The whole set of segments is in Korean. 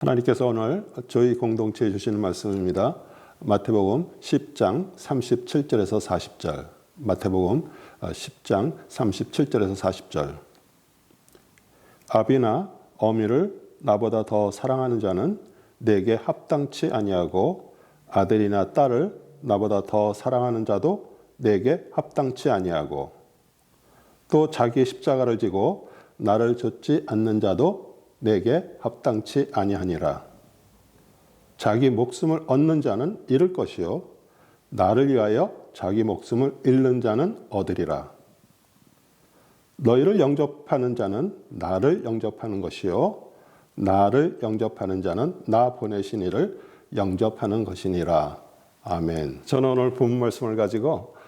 하나님께서 오늘 저희 공동체에 주시는 말씀입니다. 마태복음 10장 37절에서 40절. 마태복음 10장 37절에서 40절. 아비나 어미를 나보다 더 사랑하는 자는 내게 합당치 아니하고 아들이나 딸을 나보다 더 사랑하는 자도 내게 합당치 아니하고 또 자기 십자가를 지고 나를 좇지 않는 자도 내게 합당치 아니하니라. 자기 목숨을 얻는 자는 잃을 것이요 나를 위하여 자기 목숨을 잃는 자는 얻으리라. 너희를 영접하는 자는 나를 영접하는 것이요 나를 영접하는 자는 나 보내신 이를 영접하는 것이니라. 아멘. 저는 오늘 본문 말씀을 가지고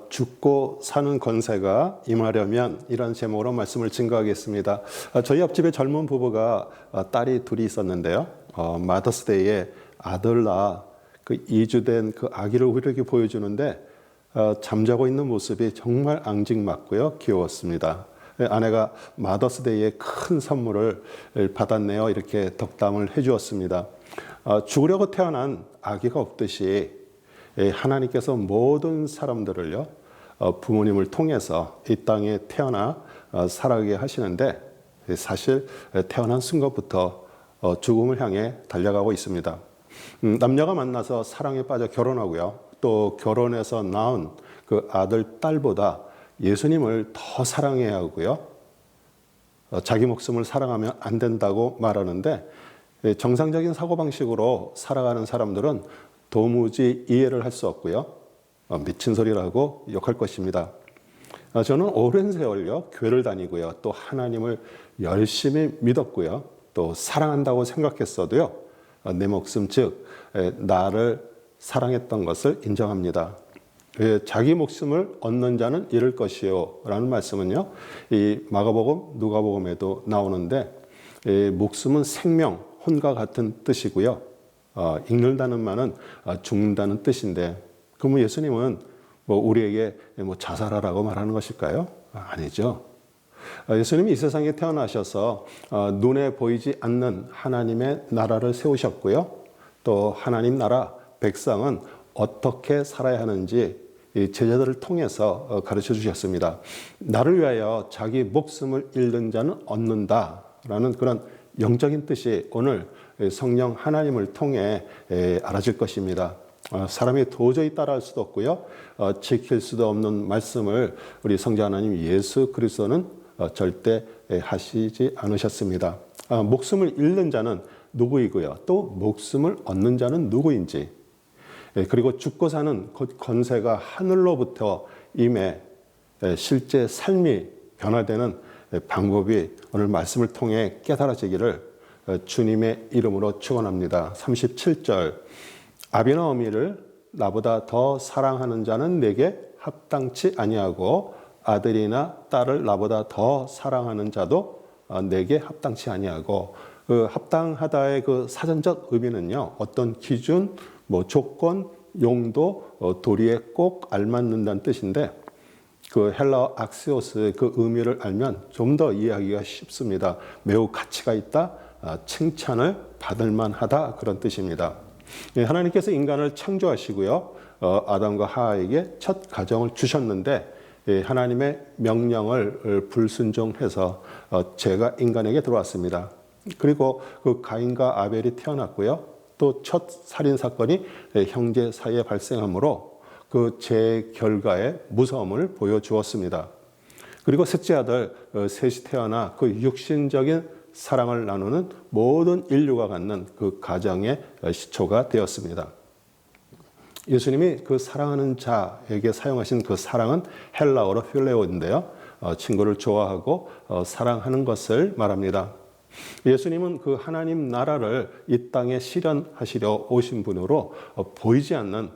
죽고 사는 권세가 임하려면 이런 제목으로 말씀을 증거하겠습니다. 저희 옆집에 젊은 부부가 딸이 둘이 있었는데요. 마더스데이에 아들 낳아 그 2주 된 그 아기를 우리에게 보여주는데 잠자고 있는 모습이 정말 앙증맞고요. 귀여웠습니다. 아내가 마더스데이에 큰 선물을 받았네요. 이렇게 덕담을 해주었습니다. 죽으려고 태어난 아기가 없듯이 하나님께서 모든 사람들을요 부모님을 통해서 이 땅에 태어나 살아가게 하시는데 사실 태어난 순간부터 죽음을 향해 달려가고 있습니다. 남녀가 만나서 사랑에 빠져 결혼하고요. 또 결혼해서 낳은 그 아들, 딸보다 예수님을 더 사랑해야 하고요. 자기 목숨을 사랑하면 안 된다고 말하는데 정상적인 사고방식으로 살아가는 사람들은 도무지 이해를 할 수 없고요. 미친 소리라고 욕할 것입니다. 저는 오랜 세월요 교회를 다니고요. 또 하나님을 열심히 믿었고요. 또 사랑한다고 생각했어도요. 내 목숨 즉 나를 사랑했던 것을 인정합니다. 자기 목숨을 얻는 자는 잃을 것이요 라는 말씀은요. 이 마가복음, 누가복음에도 나오는데 목숨은 생명, 혼과 같은 뜻이고요. 읽는다는 말은 죽는다는 뜻인데 그러면 예수님은 우리에게 자살하라고 말하는 것일까요? 아니죠. 예수님이 이 세상에 태어나셔서 눈에 보이지 않는 하나님의 나라를 세우셨고요. 또 하나님 나라 백성은 어떻게 살아야 하는지 제자들을 통해서 가르쳐 주셨습니다. 나를 위하여 자기 목숨을 잃는 자는 얻는다라는 그런 영적인 뜻이 오늘 성령 하나님을 통해 알아질 것입니다. 사람이 도저히 따라할 수도 없고요. 지킬 수도 없는 말씀을 우리 성자 하나님 예수 그리스도는 절대 하시지 않으셨습니다. 목숨을 잃는 자는 누구이고요. 또 목숨을 얻는 자는 누구인지 그리고 죽고 사는 권세가 하늘로부터 임해 실제 삶이 변화되는 방법이 오늘 말씀을 통해 깨달아지기를 주님의 이름으로 축원합니다. 37절 아비나 어미를 나보다 더 사랑하는 자는 내게 합당치 아니하고 아들이나 딸을 나보다 더 사랑하는 자도 내게 합당치 아니하고 그 합당하다의 그 사전적 의미는요. 어떤 기준, 조건, 용도, 도리에 꼭 알맞는다는 뜻인데 그 헬라어 악시오스의 그 의미를 알면 좀 더 이해하기가 쉽습니다. 매우 가치가 있다, 칭찬을 받을 만하다 그런 뜻입니다. 하나님께서 인간을 창조하시고요. 아담과 하와에게 첫 가정을 주셨는데 하나님의 명령을 불순종해서 죄가 인간에게 들어왔습니다. 그리고 그 가인과 아벨이 태어났고요. 또 첫 살인 사건이 형제 사이에 발생하므로 그 죄의 결과의 무서움을 보여주었습니다. 그리고 셋째 아들 셋이 태어나 그 육신적인 사랑을 나누는 모든 인류가 갖는 그 가정의 시초가 되었습니다. 예수님이 그 사랑하는 자에게 사용하신 그 사랑은 헬라어로 필레오인데요. 친구를 좋아하고 사랑하는 것을 말합니다. 예수님은 그 하나님 나라를 이 땅에 실현하시려 오신 분으로 보이지 않는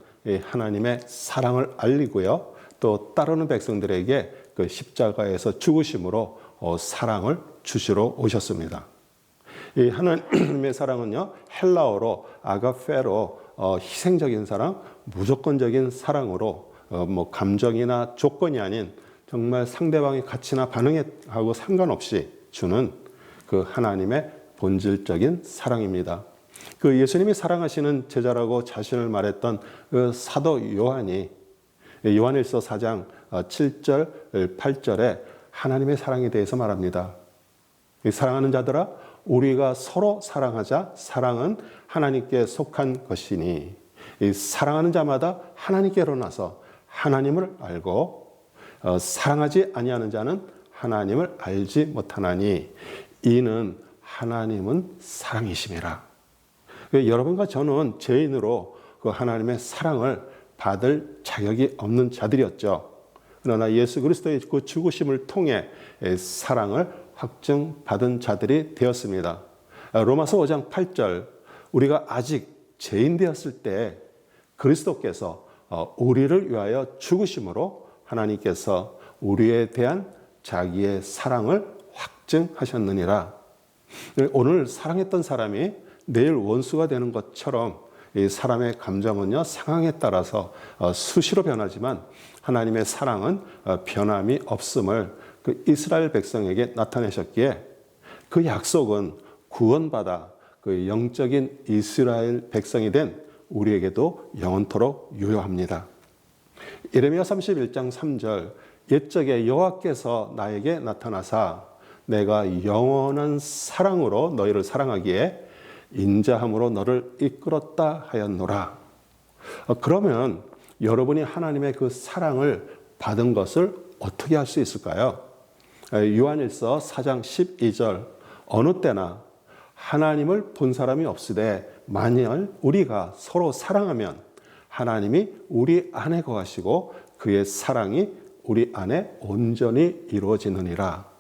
하나님의 사랑을 알리고요. 또 따르는 백성들에게 그 십자가에서 죽으심으로 사랑을 주시러 오셨습니다. 이 하나님의 사랑은요. 헬라어로 아가페로 희생적인 사랑, 무조건적인 사랑으로 감정이나 조건이 아닌 정말 상대방의 가치나 반응하고 상관없이 주는 그 하나님의 본질적인 사랑입니다. 그 예수님이 사랑하시는 제자라고 자신을 말했던 그 사도 요한이 요한일서 4장 7절, 8절에 하나님의 사랑에 대해서 말합니다. 사랑하는 자들아, 우리가 서로 사랑하자. 사랑은 하나님께 속한 것이니 사랑하는 자마다 하나님께로 나서 하나님을 알고 사랑하지 아니하는 자는 하나님을 알지 못하나니 이는 하나님은 사랑이심이라. 여러분과 저는 죄인으로 그 하나님의 사랑을 받을 자격이 없는 자들이었죠. 그러나 예수 그리스도의 그 죽으심을 통해 사랑을 확증받은 자들이 되었습니다. 로마서 5장 8절, 우리가 아직 죄인 되었을 때 그리스도께서 우리를 위하여 죽으심으로 하나님께서 우리에 대한 자기의 사랑을 확증하셨느니라. 오늘 사랑했던 사람이 내일 원수가 되는 것처럼 이 사람의 감정은요, 상황에 따라서 수시로 변하지만 하나님의 사랑은 변함이 없음을 그 이스라엘 백성에게 나타내셨기에 그 약속은 구원받아 그 영적인 이스라엘 백성이 된 우리에게도 영원토록 유효합니다. 예레미야 31장 3절, 옛적에 여호와께서 나에게 나타나사 내가 영원한 사랑으로 너희를 사랑하기에 인자함으로 너를 이끌었다 하였노라. 그러면 여러분이 하나님의 그 사랑을 받은 것을 어떻게 할 수 있을까요? 요한일서 4장 12절, 어느 때나 하나님을 본 사람이 없으되 만일 우리가 서로 사랑하면 하나님이 우리 안에 거하시고 그의 사랑이 우리 안에 온전히 이루어지느니라.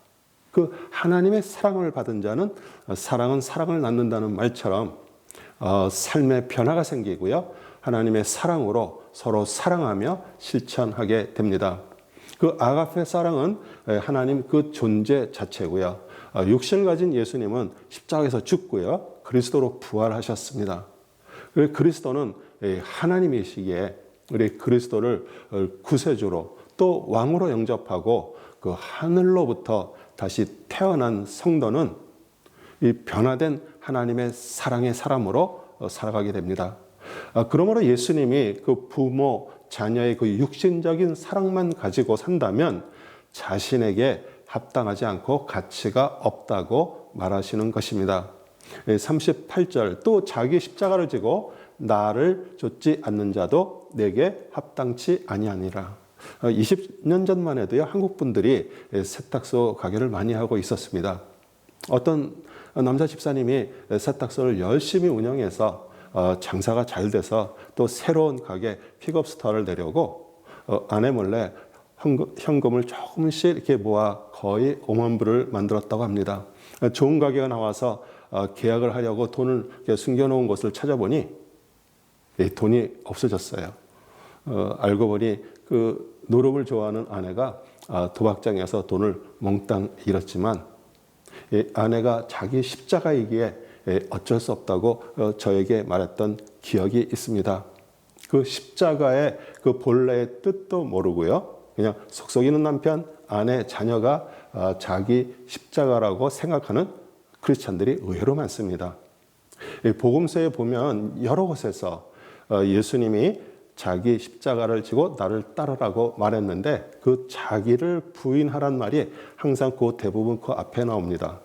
그 하나님의 사랑을 받은 자는 사랑은 사랑을 낳는다는 말처럼 삶의 변화가 생기고요. 하나님의 사랑으로 서로 사랑하며 실천하게 됩니다. 그 아가페 사랑은 하나님 그 존재 자체고요. 육신을 가진 예수님은 십자가에서 죽고요. 그리스도로 부활하셨습니다. 그리스도는 하나님이시기에 우리 그리스도를 구세주로 또 왕으로 영접하고 그 하늘로부터 다시 태어난 성도는 이 변화된 하나님의 사랑의 사람으로 살아가게 됩니다. 그러므로 예수님이 그 부모, 자녀의 그 육신적인 사랑만 가지고 산다면 자신에게 합당하지 않고 가치가 없다고 말하시는 것입니다. 38절, 또 자기 십자가를 지고 나를 좇지 않는 자도 내게 합당치 아니하니라. 20년 전만 해도요, 한국 분들이 세탁소 가게를 많이 하고 있었습니다. 어떤 남자 집사님이 세탁소를 열심히 운영해서 장사가 잘 돼서 또 새로운 가게 픽업스토어를 내려고 아내 몰래 현금을 조금씩 이렇게 모아 거의 5만 불을 만들었다고 합니다. 좋은 가게가 나와서 계약을 하려고 돈을 숨겨놓은 곳을 찾아보니 돈이 없어졌어요. 알고 보니 그 노름을 좋아하는 아내가 도박장에서 돈을 몽땅 잃었지만 아내가 자기 십자가이기에 어쩔 수 없다고 저에게 말했던 기억이 있습니다. 그 십자가의 그 본래의 뜻도 모르고요. 그냥 속썩이는 남편, 아내, 자녀가 자기 십자가라고 생각하는 크리스찬들이 의외로 많습니다. 복음서에 보면 여러 곳에서 예수님이 자기 십자가를 지고 나를 따르라고 말했는데 그 자기를 부인하란 말이 항상 그 대부분 그 앞에 나옵니다.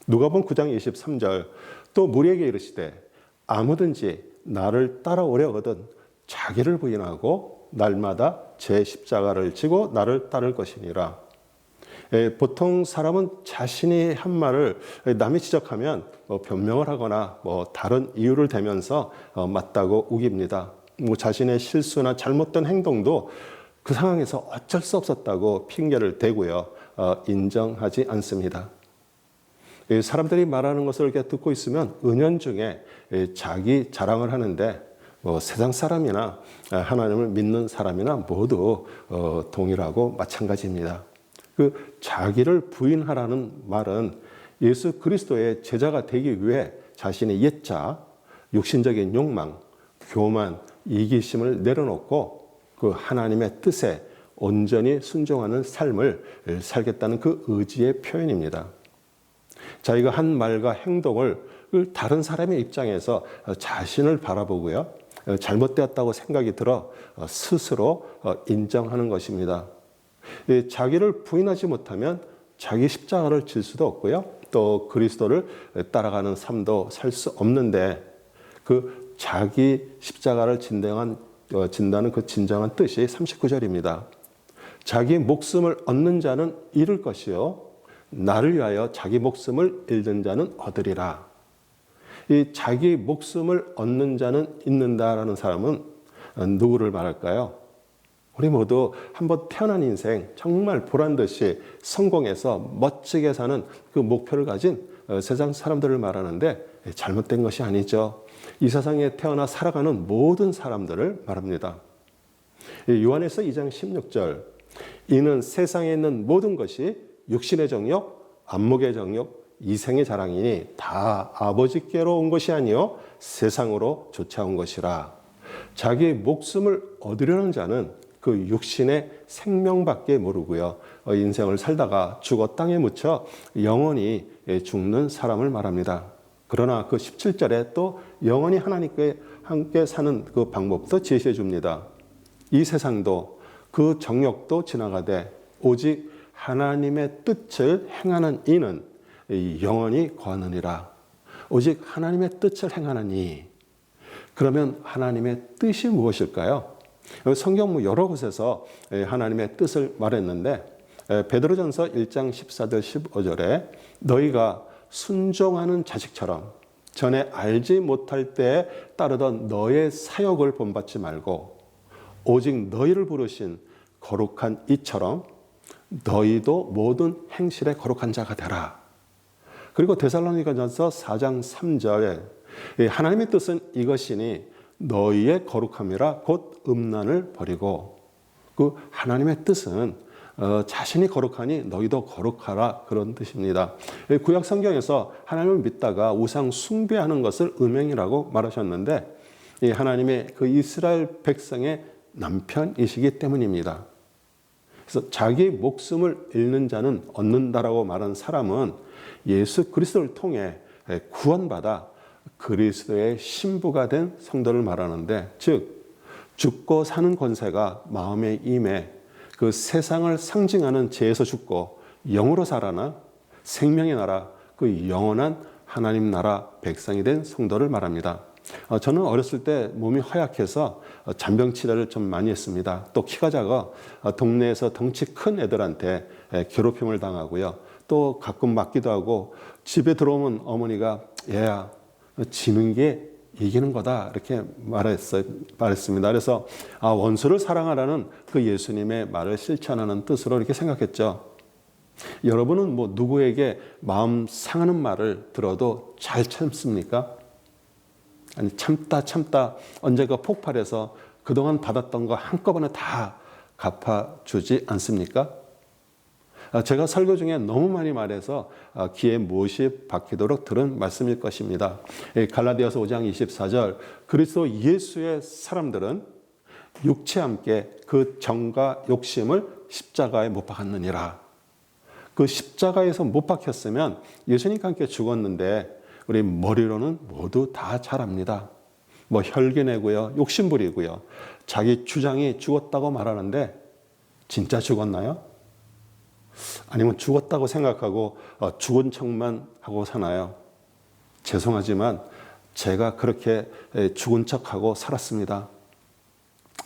누가복음 9장 23절, 또 무리에게 이르시되 아무든지 나를 따라오려거든 자기를 부인하고 날마다 제 십자가를 지고 나를 따를 것이니라. 보통 사람은 자신이 한 말을 남이 지적하면 변명을 하거나 다른 이유를 대면서 맞다고 우깁니다. 자신의 실수나 잘못된 행동도 그 상황에서 어쩔 수 없었다고 핑계를 대고요. 인정하지 않습니다. 사람들이 말하는 것을 이렇게 듣고 있으면 은연중에 자기 자랑을 하는데 세상 사람이나 하나님을 믿는 사람이나 모두 동일하고 마찬가지입니다. 그 자기를 부인하라는 말은 예수 그리스도의 제자가 되기 위해 자신의 옛자, 육신적인 욕망, 교만, 이기심을 내려놓고 그 하나님의 뜻에 온전히 순종하는 삶을 살겠다는 그 의지의 표현입니다. 자기가 한 말과 행동을 다른 사람의 입장에서 자신을 바라보고요. 잘못되었다고 생각이 들어 스스로 인정하는 것입니다. 자기를 부인하지 못하면 자기 십자가를 질 수도 없고요. 또 그리스도를 따라가는 삶도 살 수 없는데 그 자기 십자가를 진다는 그 진정한 뜻이 39절입니다. 자기 목숨을 얻는 자는 잃을 것이요 나를 위하여 자기 목숨을 잃는 자는 얻으리라. 이 자기 목숨을 얻는 자는 잃는다라는 사람은 누구를 말할까요? 우리 모두 한번 태어난 인생 정말 보란듯이 성공해서 멋지게 사는 그 목표를 가진 세상 사람들을 말하는데 잘못된 것이 아니죠. 이 세상에 태어나 살아가는 모든 사람들을 말합니다. 요한에서 2장 16절 이는 세상에 있는 모든 것이 육신의 정욕, 안목의 정욕, 이생의 자랑이니 다 아버지께로 온 것이 아니요 세상으로 쫓아온 것이라. 자기 목숨을 얻으려는 자는 그 육신의 생명밖에 모르고요. 인생을 살다가 죽어 땅에 묻혀 영원히 죽는 사람을 말합니다. 그러나 그 17절에 또 영원히 하나님께 함께 사는 그 방법도 제시해 줍니다. 이 세상도 그 정욕도 지나가되 오직 하나님의 뜻을 행하는 이는 영원히 거하느니라. 오직 하나님의 뜻을 행하는 이. 그러면 하나님의 뜻이 무엇일까요? 성경 여러 곳에서 하나님의 뜻을 말했는데 베드로전서 1장 14절 15절에 너희가 순종하는 자식처럼 전에 알지 못할 때에 따르던 너의 사역을 본받지 말고 오직 너희를 부르신 거룩한 이처럼 너희도 모든 행실에 거룩한 자가 되라. 그리고 데살로니가전서 4장 3절에 하나님의 뜻은 이것이니 너희의 거룩함이라 곧 음란을 버리고 그 하나님의 뜻은 자신이 거룩하니 너희도 거룩하라 그런 뜻입니다. 구약 성경에서 하나님을 믿다가 우상 숭배하는 것을 음행이라고 말하셨는데 하나님의 그 이스라엘 백성의 남편이시기 때문입니다. 그래서 자기 목숨을 잃는 자는 얻는다라고 말한 사람은 예수 그리스도를 통해 구원받아 그리스도의 신부가 된 성도를 말하는데 즉 죽고 사는 권세가 마음에 임해 그 세상을 상징하는 죄에서 죽고 영으로 살아나 생명의 나라 그 영원한 하나님 나라 백성이 된 성도를 말합니다. 저는 어렸을 때 몸이 허약해서 잔병 치료를 좀 많이 했습니다. 또 키가 작아 동네에서 덩치 큰 애들한테 괴롭힘을 당하고요. 또 가끔 맞기도 하고 집에 들어오면 어머니가 얘야 지는 게 이기는 거다 이렇게 말했습니다. 그래서 원수를 사랑하라는 그 예수님의 말을 실천하는 뜻으로 이렇게 생각했죠. 여러분은 뭐 누구에게 마음 상하는 말을 들어도 잘 참습니까? 아니 참다 언젠가 폭발해서 그동안 받았던 거 한꺼번에 다 갚아주지 않습니까? 제가 설교 중에 너무 많이 말해서 귀에 못이 박히도록 들은 말씀일 것입니다. 갈라디아서 5장 24절 그리스도 예수의 사람들은 육체와 함께 그 정과 욕심을 십자가에 못 박았느니라. 그 십자가에서 못 박혔으면 예수님과 함께 죽었는데 우리 머리로는 모두 다 잘 압니다. 뭐 혈기내고요, 욕심부리고요, 자기 주장이 죽었다고 말하는데 진짜 죽었나요? 아니면 죽었다고 생각하고 죽은 척만 하고 사나요? 죄송하지만 제가 그렇게 죽은 척하고 살았습니다.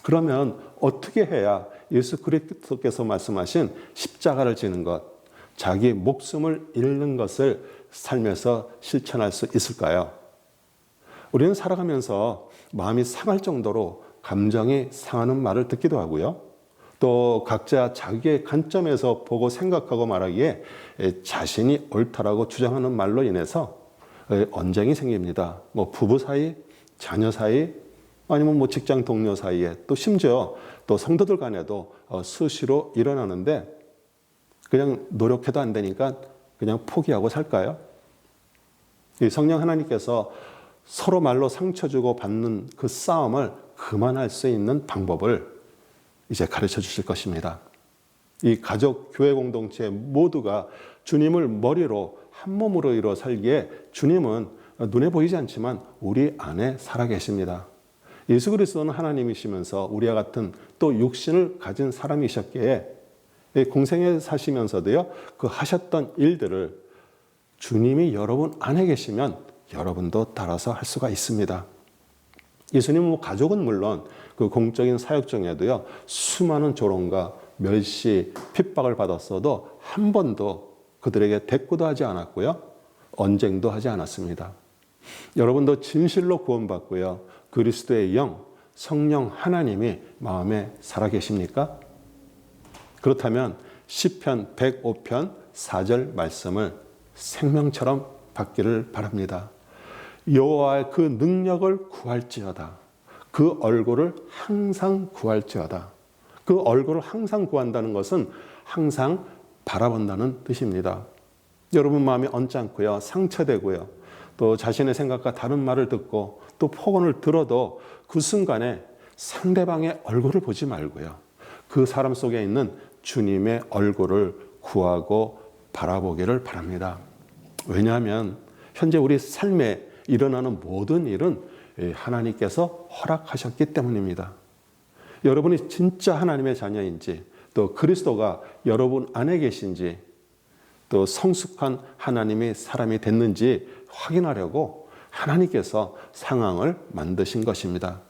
그러면 어떻게 해야 예수 그리스도께서 말씀하신 십자가를 지는 것, 자기 목숨을 잃는 것을 살면서 실천할 수 있을까요? 우리는 살아가면서 마음이 상할 정도로 감정이 상하는 말을 듣기도 하고요. 또 각자 자기의 관점에서 보고 생각하고 말하기에 자신이 옳다라고 주장하는 말로 인해서 언쟁이 생깁니다. 뭐 부부 사이, 자녀 사이, 아니면 뭐 직장 동료 사이에 또 심지어 또 성도들 간에도 수시로 일어나는데 그냥 노력해도 안 되니까 그냥 포기하고 살까요? 이 성령 하나님께서 서로 말로 상처 주고 받는 그 싸움을 그만할 수 있는 방법을 이제 가르쳐 주실 것입니다. 이 가족, 교회 공동체 모두가 주님을 머리로 한 몸으로 이루어 살기에 주님은 눈에 보이지 않지만 우리 안에 살아계십니다. 예수 그리스도는 하나님이시면서 우리와 같은 또 육신을 가진 사람이셨기에 공생에 사시면서도요, 그 하셨던 일들을 주님이 여러분 안에 계시면 여러분도 따라서 할 수가 있습니다. 예수님은 가족은 물론 그 공적인 사역 중에도요, 수많은 조롱과 멸시, 핍박을 받았어도 한 번도 그들에게 대꾸도 하지 않았고요, 언쟁도 하지 않았습니다. 여러분도 진실로 구원받고요, 그리스도의 영, 성령 하나님이 마음에 살아계십니까? 그렇다면 시편 105편 4절 말씀을 생명처럼 받기를 바랍니다. 여호와의 그 능력을 구할지어다. 그 얼굴을 항상 구할지어다. 그 얼굴을 항상 구한다는 것은 항상 바라본다는 뜻입니다. 여러분 마음이 언짢고요, 상처되고요, 또 자신의 생각과 다른 말을 듣고 또 폭언을 들어도 그 순간에 상대방의 얼굴을 보지 말고요, 그 사람 속에 있는 주님의 얼굴을 구하고 바라보기를 바랍니다. 왜냐하면 현재 우리 삶에 일어나는 모든 일은 하나님께서 허락하셨기 때문입니다. 여러분이 진짜 하나님의 자녀인지, 또 그리스도가 여러분 안에 계신지, 또 성숙한 하나님의 사람이 됐는지 확인하려고 하나님께서 상황을 만드신 것입니다.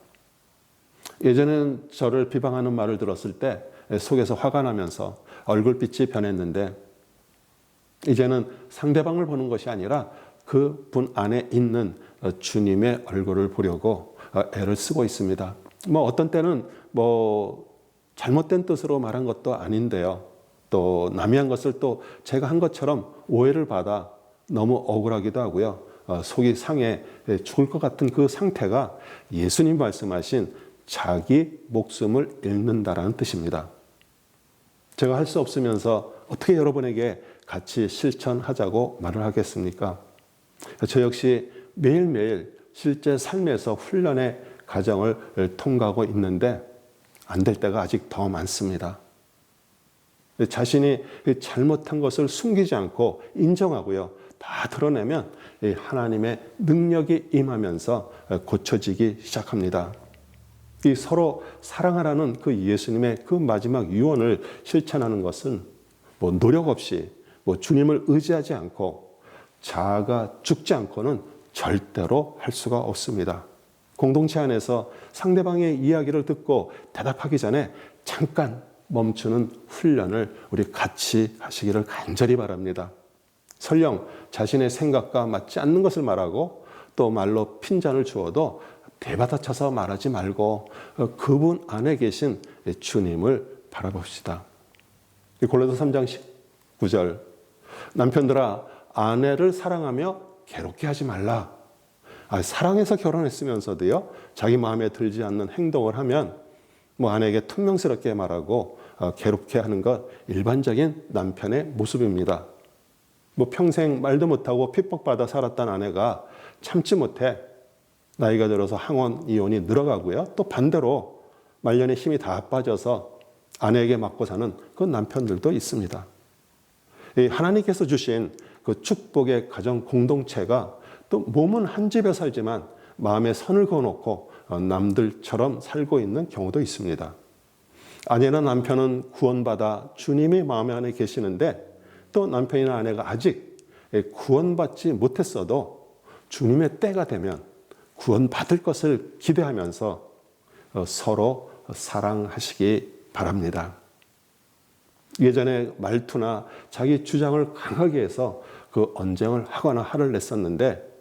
예전에는 저를 비방하는 말을 들었을 때 속에서 화가 나면서 얼굴빛이 변했는데, 이제는 상대방을 보는 것이 아니라 그 분 안에 있는 주님의 얼굴을 보려고 애를 쓰고 있습니다. 어떤 때는 잘못된 뜻으로 말한 것도 아닌데요, 또 남이 한 것을 또 제가 한 것처럼 오해를 받아 너무 억울하기도 하고요, 속이 상해 죽을 것 같은 그 상태가 예수님 말씀하신 자기 목숨을 잃는다라는 뜻입니다. 제가 할 수 없으면서 어떻게 여러분에게 같이 실천하자고 말을 하겠습니까? 저 역시 매일매일 실제 삶에서 훈련의 과정을 통과하고 있는데 안 될 때가 아직 더 많습니다. 자신이 잘못한 것을 숨기지 않고 인정하고요, 다 드러내면 하나님의 능력이 임하면서 고쳐지기 시작합니다. 이 서로 사랑하라는 그 예수님의 그 마지막 유언을 실천하는 것은 노력 없이 주님을 의지하지 않고 자아가 죽지 않고는 절대로 할 수가 없습니다. 공동체 안에서 상대방의 이야기를 듣고 대답하기 전에 잠깐 멈추는 훈련을 우리 같이 하시기를 간절히 바랍니다. 설령 자신의 생각과 맞지 않는 것을 말하고 또 말로 핀잔을 주어도 대받아쳐서 말하지 말고 그분 안에 계신 주님을 바라봅시다. 골로새 3장 19절, 남편들아 아내를 사랑하며 괴롭게 하지 말라. 사랑해서 결혼했으면서도요, 자기 마음에 들지 않는 행동을 하면 아내에게 퉁명스럽게 말하고 괴롭게 하는 것 일반적인 남편의 모습입니다. 평생 말도 못하고 핍박받아 살았던 아내가 참지 못해 나이가 들어서 항원 이혼이 늘어가고요, 또 반대로 말년에 힘이 다 빠져서 아내에게 맞고 사는 그 남편들도 있습니다. 하나님께서 주신 그 축복의 가정 공동체가 또 몸은 한 집에 살지만 마음에 선을 그어놓고 남들처럼 살고 있는 경우도 있습니다. 아내나 남편은 구원받아 주님이 마음 안에 계시는데, 또 남편이나 아내가 아직 구원받지 못했어도 주님의 때가 되면 구원받을 것을 기대하면서 서로 사랑하시기 바랍니다. 예전에 말투나 자기 주장을 강하게 해서 그 언쟁을 하거나 화를 냈었는데,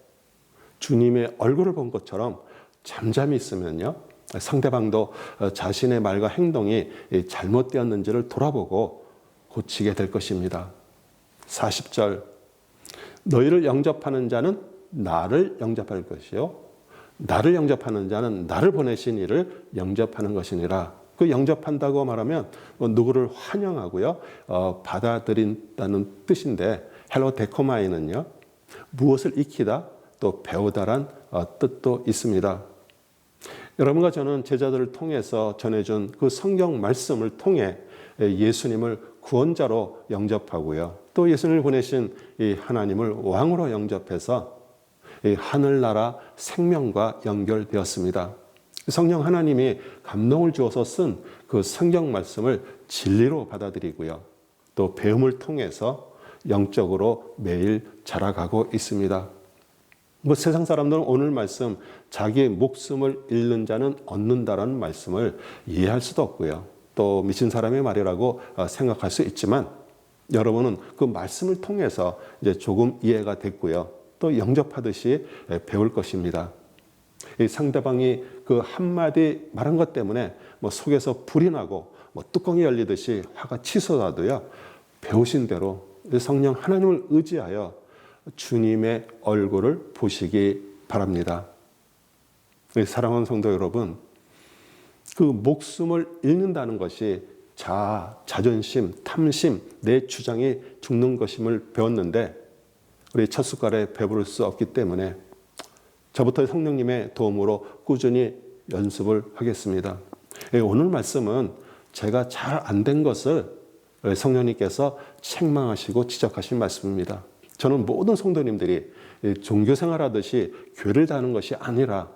주님의 얼굴을 본 것처럼 잠잠히 있으면요, 상대방도 자신의 말과 행동이 잘못되었는지를 돌아보고 고치게 될 것입니다. 40절, 너희를 영접하는 자는 나를 영접할 것이요, 나를 영접하는 자는 나를 보내신 이를 영접하는 것이니라. 그 영접한다고 말하면 누구를 환영하고요, 받아들인다는 뜻인데, 헬로데코마이는요, 무엇을 익히다 또 배우다란 뜻도 있습니다. 여러분과 저는 제자들을 통해서 전해준 그 성경 말씀을 통해 예수님을 구원자로 영접하고요. 또 예수님을 보내신 이 하나님을 왕으로 영접해서 이 하늘나라 생명과 연결되었습니다. 성령 하나님이 감동을 주어서 쓴 그 성경 말씀을 진리로 받아들이고요. 또 배움을 통해서 영적으로 매일 자라가고 있습니다. 세상 사람들은 오늘 말씀 자기의 목숨을 잃는 자는 얻는다라는 말씀을 이해할 수도 없고요. 또 미친 사람의 말이라고 생각할 수 있지만 여러분은 그 말씀을 통해서 이제 조금 이해가 됐고요. 또 영접하듯이 배울 것입니다. 이 상대방이 그 한마디 말한 것 때문에 속에서 불이 나고 뚜껑이 열리듯이 화가 치솟아도요. 배우신 대로 성령 하나님을 의지하여 주님의 얼굴을 보시기 바랍니다. 사랑하는 성도 여러분, 그 목숨을 잃는다는 것이 자아, 자존심, 탐심, 내 주장이 죽는 것임을 배웠는데 우리 첫 숟갈에 배부를 수 없기 때문에 저부터 성령님의 도움으로 꾸준히 연습을 하겠습니다. 오늘 말씀은 제가 잘 안 된 것을 성령님께서 책망하시고 지적하신 말씀입니다. 저는 모든 성도님들이 종교 생활하듯이 교회를 다는 것이 아니라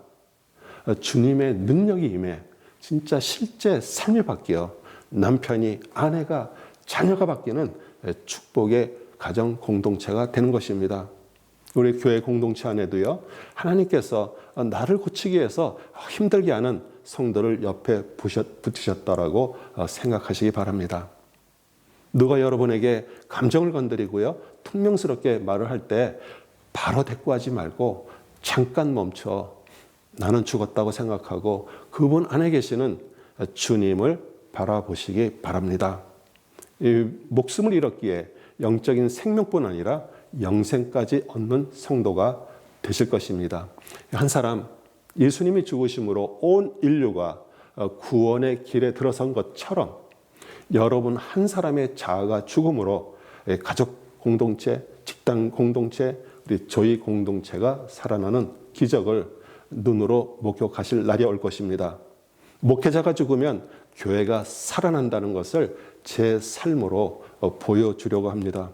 주님의 능력이 임해 진짜 실제 삶이 바뀌어 남편이, 아내가, 자녀가 바뀌는 축복의 가정 공동체가 되는 것입니다. 우리 교회 공동체 안에도요, 하나님께서 나를 고치기 위해서 힘들게 하는 성도를 옆에 붙이셨다라고 생각하시기 바랍니다. 누가 여러분에게 감정을 건드리고요, 퉁명스럽게 말을 할 때 바로 대꾸하지 말고 잠깐 멈춰 나는 죽었다고 생각하고 그분 안에 계시는 주님을 바라보시기 바랍니다. 이 목숨을 잃었기에 영적인 생명뿐 아니라 영생까지 얻는 성도가 되실 것입니다. 한 사람, 예수님이 죽으심으로 온 인류가 구원의 길에 들어선 것처럼 여러분 한 사람의 자아가 죽음으로 가족 공동체, 직장 공동체, 우리 교회 공동체가 살아나는 기적을 눈으로 목격하실 날이 올 것입니다. 목회자가 죽으면 교회가 살아난다는 것을 제 삶으로 보여주려고 합니다.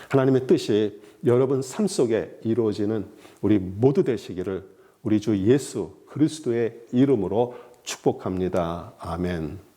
하나님의 뜻이 여러분 삶 속에 이루어지는 우리 모두 되시기를 우리 주 예수 그리스도의 이름으로 축복합니다. 아멘.